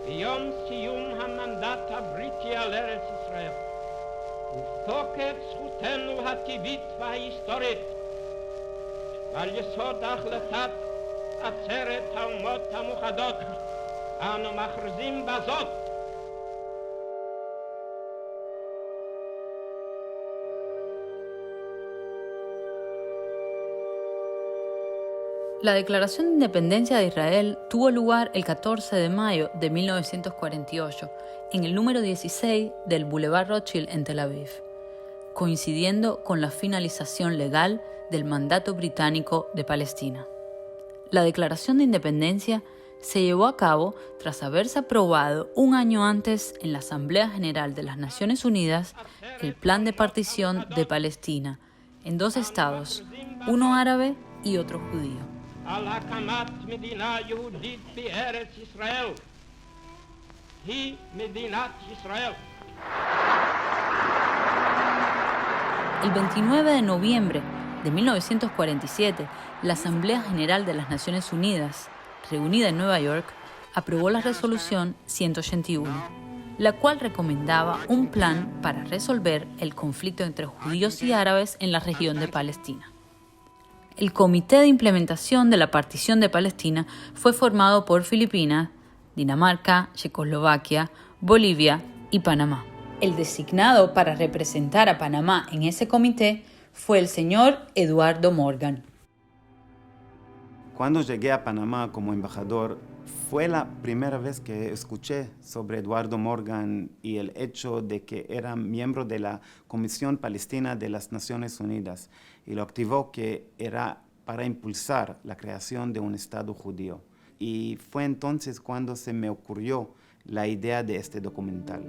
ביום סיום המנדט הבריטי על ארץ ישראל, ובתוקף זכותנו הטבעית וההיסטורית, ועל יסוד החלטת עצרת האומות המאוחדות, אנו מכריזים בזאת La Declaración de Independencia de Israel tuvo lugar el 14 de mayo de 1948 en el número 16 del Boulevard Rothschild en Tel Aviv, coincidiendo con la finalización legal del mandato británico de Palestina. La Declaración de Independencia se llevó a cabo tras haberse aprobado un año antes en la Asamblea General de las Naciones Unidas el plan de partición de Palestina en dos estados, uno árabe y otro judío. על הקמת מדינה יהודית בארץ ישראל. היא מדינת ישראל. El 29 de noviembre de 1947, la Asamblea General de las Naciones Unidas, reunida en Nueva York, aprobó la resolución 181, la cual recomendaba un plan para resolver el conflicto entre judíos y árabes en la región de Palestina. El Comité de Implementación de la Partición de Palestina fue formado por Filipinas, Dinamarca, Checoslovaquia, Bolivia y Panamá. El designado para representar a Panamá en ese comité fue el señor Eduardo Morgan. Cuando llegué a Panamá como embajador, fue la primera vez que escuché sobre Eduardo Morgan y el hecho de que era miembro de la Comisión Palestina de las Naciones Unidas y lo activó que era para impulsar la creación de un Estado judío. Y fue entonces cuando se me ocurrió la idea de este documental.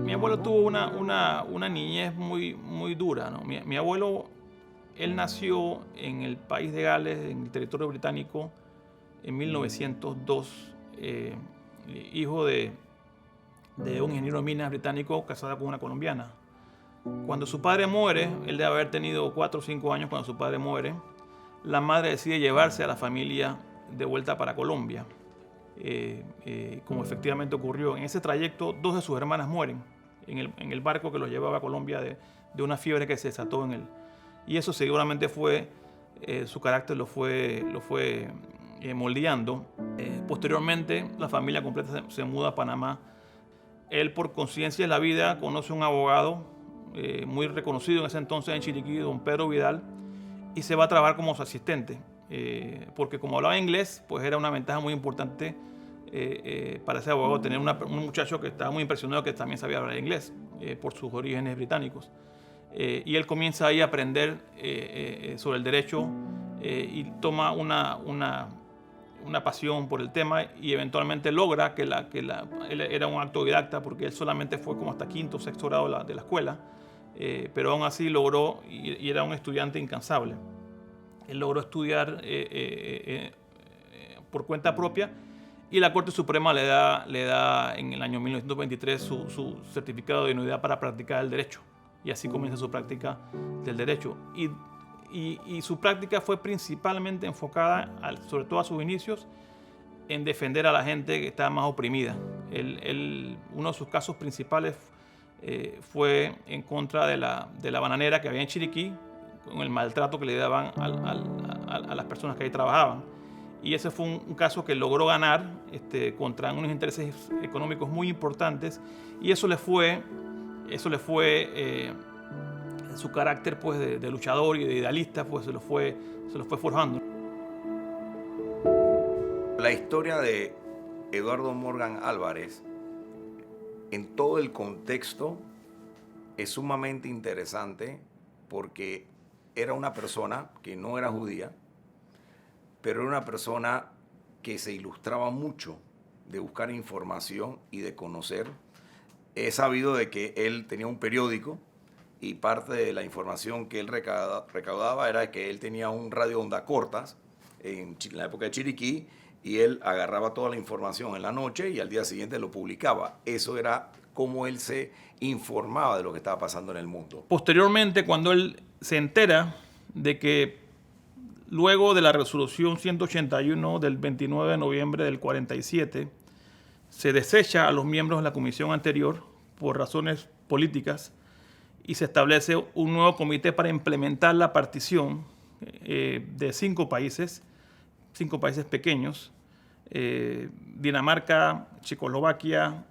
Mi abuelo tuvo una niñez muy dura, ¿no? Mi abuelo, él nació en el país de Gales, en el territorio británico, en 1902, hijo de un ingeniero de minas británico casado con una colombiana. Cuando su padre muere, él debe haber tenido 4 o 5 años cuando su padre muere, la madre decide llevarse a la familia de vuelta para Colombia, como efectivamente ocurrió. En ese trayecto, 2 de sus hermanas mueren en el barco que los llevaba a Colombia de una fiebre que se desató en él. Y eso seguramente fue, su carácter lo fue moldeando. Posteriormente, la familia completa se muda a Panamá. Él, por conciencia de la vida, conoce a un abogado muy reconocido en ese entonces en Chiriquí, don Pedro Vidal, y se va a trabajar como su asistente, porque como hablaba inglés, pues era una ventaja muy importante para ese abogado tener un muchacho que estaba muy impresionado que también sabía hablar inglés por sus orígenes británicos. Y él comienza ahí a aprender sobre el derecho y toma una pasión por el tema y eventualmente logra que él era un autodidacta porque él solamente fue como hasta 5º o 6º grado de la escuela, pero aún así logró y era un estudiante incansable. Él logró estudiar por cuenta propia y la Corte Suprema le da en el año 1923 su certificado de idoneidad para practicar el derecho. Y así comienza su práctica del derecho. Y su práctica fue principalmente enfocada, sobre todo a sus inicios, en defender a la gente que estaba más oprimida. Uno de sus casos principales fue en contra de la bananera que había en Chiriquí, con el maltrato que le daban a las personas que ahí trabajaban. Y ese fue un caso que logró ganar contra unos intereses económicos muy importantes, y eso le fue su carácter pues de luchador y de idealista, pues se lo fue forjando. La historia de Eduardo Morgan Álvarez en todo el contexto es sumamente interesante porque era una persona que no era judía, pero era una persona que se ilustraba mucho de buscar información y de conocer. He sabido de que él tenía un periódico y parte de la información que él recaudaba era que él tenía un radio onda cortas en la época de Chiriquí y él agarraba toda la información en la noche y al día siguiente lo publicaba. Eso era cómo él se informaba de lo que estaba pasando en el mundo. Posteriormente, cuando él se entera de que luego de la resolución 181 del 29 de noviembre del 47, se desecha a los miembros de la comisión anterior por razones políticas y se establece un nuevo comité para implementar la partición de 5 países pequeños, Dinamarca, Checoslovaquia,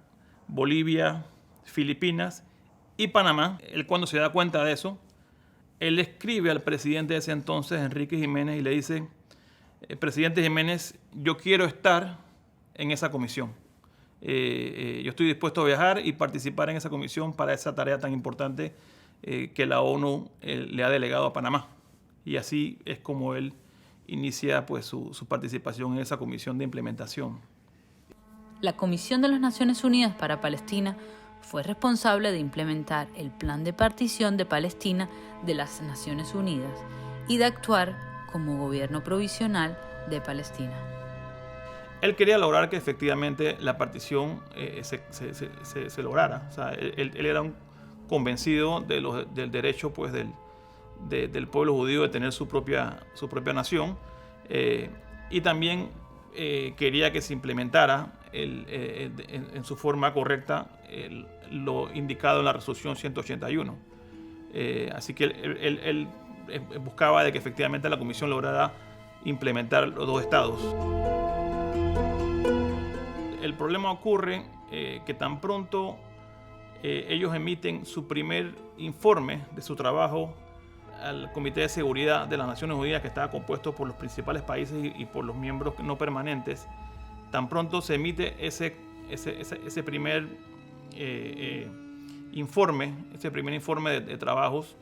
Bolivia, Filipinas y Panamá. Él, cuando se da cuenta de eso, él escribe al presidente de ese entonces, Enrique Jiménez, y le dice: presidente Jiménez, yo quiero estar en esa comisión. Yo estoy dispuesto a viajar y participar en esa comisión para esa tarea tan importante que la ONU le ha delegado a Panamá. Y así es como él inicia pues, su participación en esa comisión de implementación. La Comisión de las Naciones Unidas para Palestina fue responsable de implementar el plan de partición de Palestina de las Naciones Unidas y de actuar como gobierno provisional de Palestina. Él quería lograr que efectivamente la partición se lograra. O sea, él era un convencido del derecho pues, del pueblo judío de tener su propia nación, y también quería que se implementara en su forma correcta lo indicado en la resolución 181. Así que él buscaba de que efectivamente la comisión lograra implementar los 2 estados. El problema ocurre que tan pronto ellos emiten su primer informe de su trabajo al Comité de Seguridad de las Naciones Unidas, que estaba compuesto por los principales países y por los miembros no permanentes. Tan pronto se emite ese primer informe de trabajos,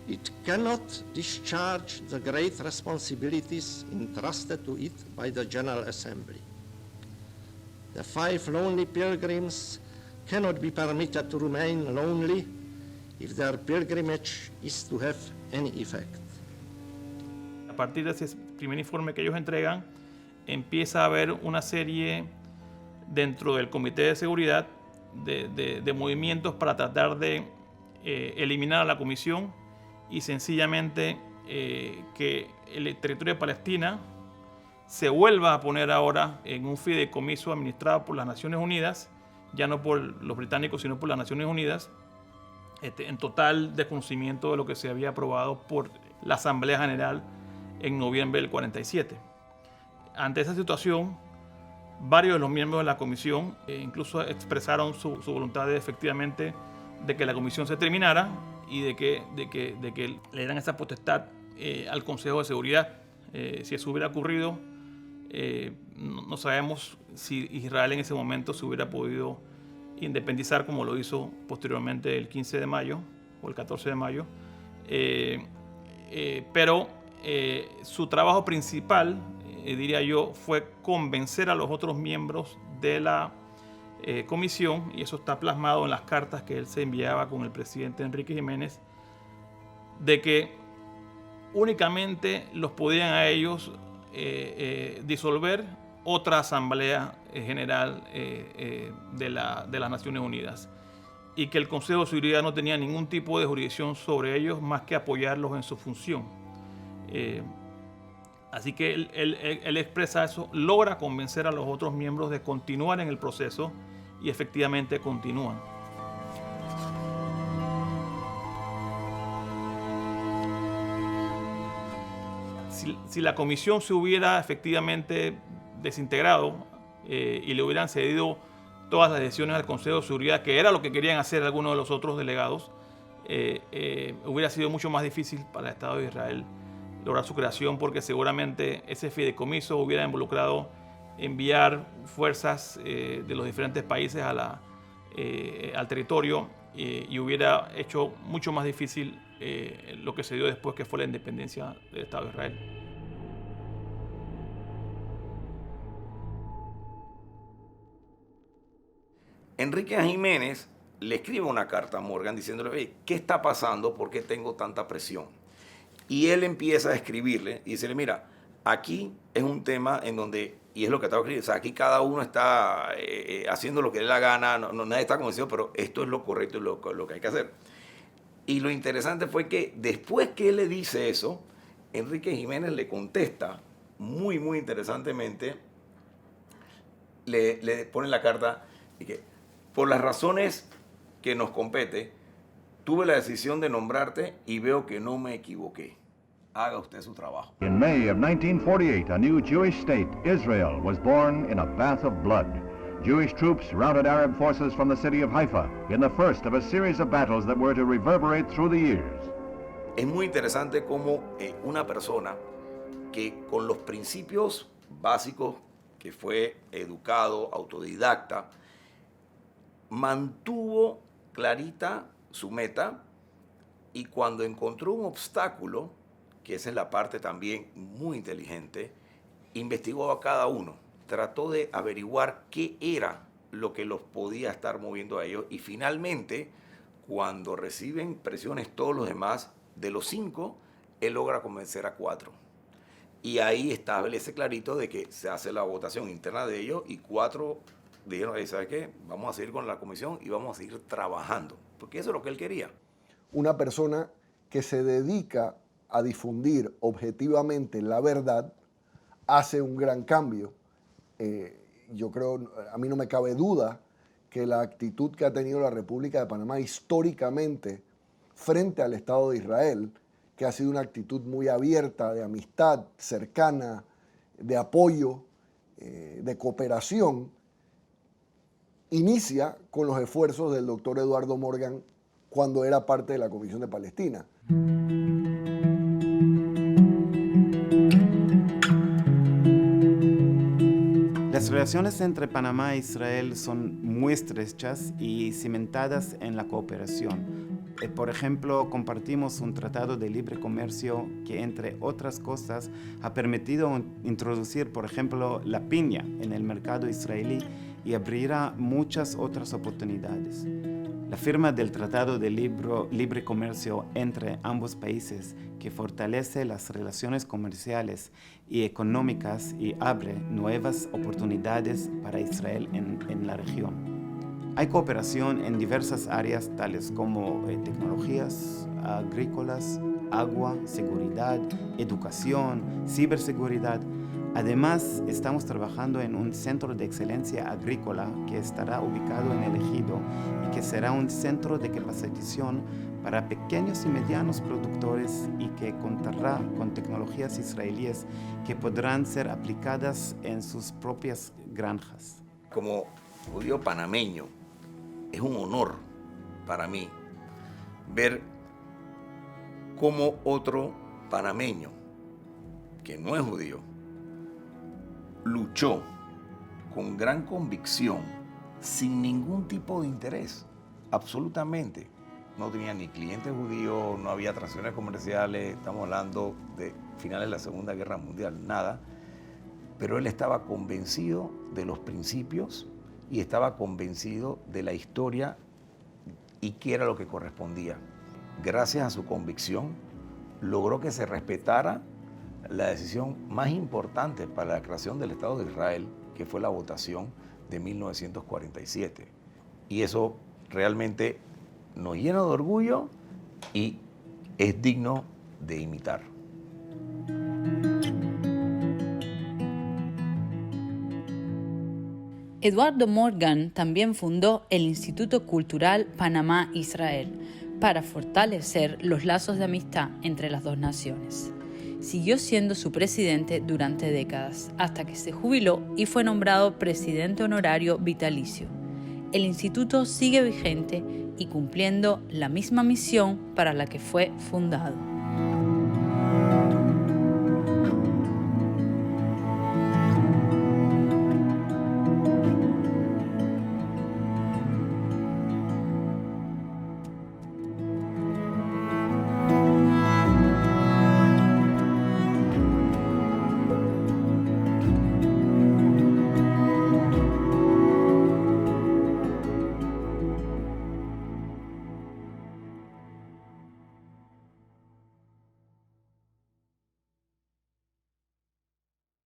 it cannot discharge the great responsibilities entrusted to it by the General Assembly. The 5 lonely pilgrims cannot be permitted to remain lonely if their pilgrimage is to have any effect. A partir de ese primer informe que ellos entregan, empieza a haber una serie dentro del Comité de Seguridad de movimientos para tratar de eliminar a la comisión y sencillamente que el territorio de Palestina se vuelva a poner ahora en un fideicomiso administrado por las Naciones Unidas, ya no por los británicos, sino por las Naciones Unidas, en total desconocimiento de lo que se había aprobado por la Asamblea General en noviembre del 47. Ante esa situación, varios de los miembros de la comisión incluso expresaron su voluntad efectivamente de que la comisión se terminara y de que le dieran esa potestad al Consejo de Seguridad. Si eso hubiera ocurrido, no sabemos si Israel en ese momento se hubiera podido independizar como lo hizo posteriormente el 15 de mayo o el 14 de mayo. Pero su trabajo principal, diría yo, fue convencer a los otros miembros de la comisión, y eso está plasmado en las cartas que él se enviaba con el presidente Enrique Jiménez, de que únicamente los podían a ellos disolver otra Asamblea General de las Naciones Unidas, y que el Consejo de Seguridad no tenía ningún tipo de jurisdicción sobre ellos más que apoyarlos en su función. Así que él expresa eso, logra convencer a los otros miembros de continuar en el proceso y efectivamente continúan. Si la comisión se hubiera efectivamente desintegrado y le hubieran cedido todas las decisiones al Consejo de Seguridad, que era lo que querían hacer algunos de los otros delegados, hubiera sido mucho más difícil para el Estado de Israel lograr su creación, porque seguramente ese fideicomiso hubiera involucrado enviar fuerzas de los diferentes países al territorio y hubiera hecho mucho más difícil lo que se dio después, que fue la independencia del Estado de Israel. Enrique Jiménez le escribe una carta a Morgan diciéndole: hey, ¿qué está pasando? ¿Por qué tengo tanta presión? Y él empieza a escribirle y dice: mira, aquí es un tema en donde, y es lo que estaba escribiendo, o sea, aquí cada uno está haciendo lo que le da la gana, nadie está convencido, pero esto es lo correcto y lo que hay que hacer. Y lo interesante fue que después que él le dice eso, Enrique Jiménez le contesta muy, muy interesantemente, le pone en la carta y que por las razones que nos compete, tuve la decisión de nombrarte y veo que no me equivoqué. Haga usted su trabajo. In May of 1948, a new Jewish state, Israel, was born in a bath of blood. Jewish troops routed Arab forces from the city of Haifa in the first of a series of battles that were to reverberate through the years. Es muy interesante cómo una persona que con los principios básicos, que fue educado, autodidacta, mantuvo clarita su meta, y cuando encontró un obstáculo, que esa es la parte también muy inteligente, investigó a cada uno, trató de averiguar qué era lo que los podía estar moviendo a ellos, y finalmente, cuando reciben presiones todos los demás, de los 5, él logra convencer a 4. Y ahí establece clarito de que se hace la votación interna de ellos, y 4 dijeron, ¿sabes qué? Vamos a seguir con la comisión y vamos a seguir trabajando, porque eso es lo que él quería. Una persona que se dedica a difundir objetivamente la verdad hace un gran cambio. Yo creo, a mí no me cabe duda que la actitud que ha tenido la República de Panamá históricamente frente al Estado de Israel, que ha sido una actitud muy abierta, de amistad, cercana, de apoyo, de cooperación, inicia con los esfuerzos del doctor Eduardo Morgan cuando era parte de la Comisión de Palestina. Las relaciones entre Panamá e Israel son muy estrechas y cimentadas en la cooperación. Por ejemplo, compartimos un tratado de libre comercio que, entre otras cosas, ha permitido introducir, por ejemplo, la piña en el mercado israelí y abrirá muchas otras oportunidades. La firma del Tratado de Libre Comercio entre ambos países, que fortalece las relaciones comerciales y económicas y abre nuevas oportunidades para Israel en la región. Hay cooperación en diversas áreas tales como tecnologías agrícolas, agua, seguridad, educación, ciberseguridad. Además, estamos trabajando en un centro de excelencia agrícola que estará ubicado en el Ejido y que será un centro de capacitación para pequeños y medianos productores y que contará con tecnologías israelíes que podrán ser aplicadas en sus propias granjas. Como judío panameño, es un honor para mí ver cómo otro panameño, que no es judío, luchó con gran convicción, sin ningún tipo de interés, absolutamente. No tenía ni clientes judíos, no había transacciones comerciales, estamos hablando de finales de la Segunda Guerra Mundial, nada. Pero él estaba convencido de los principios y estaba convencido de la historia y qué era lo que correspondía. Gracias a su convicción, logró que se respetara la decisión más importante para la creación del Estado de Israel, que fue la votación de 1947. Y eso realmente nos llena de orgullo y es digno de imitar. Eduardo Morgan también fundó el Instituto Cultural Panamá-Israel para fortalecer los lazos de amistad entre las dos naciones. Siguió siendo su presidente durante décadas, hasta que se jubiló y fue nombrado presidente honorario vitalicio. El instituto sigue vigente y cumpliendo la misma misión para la que fue fundado.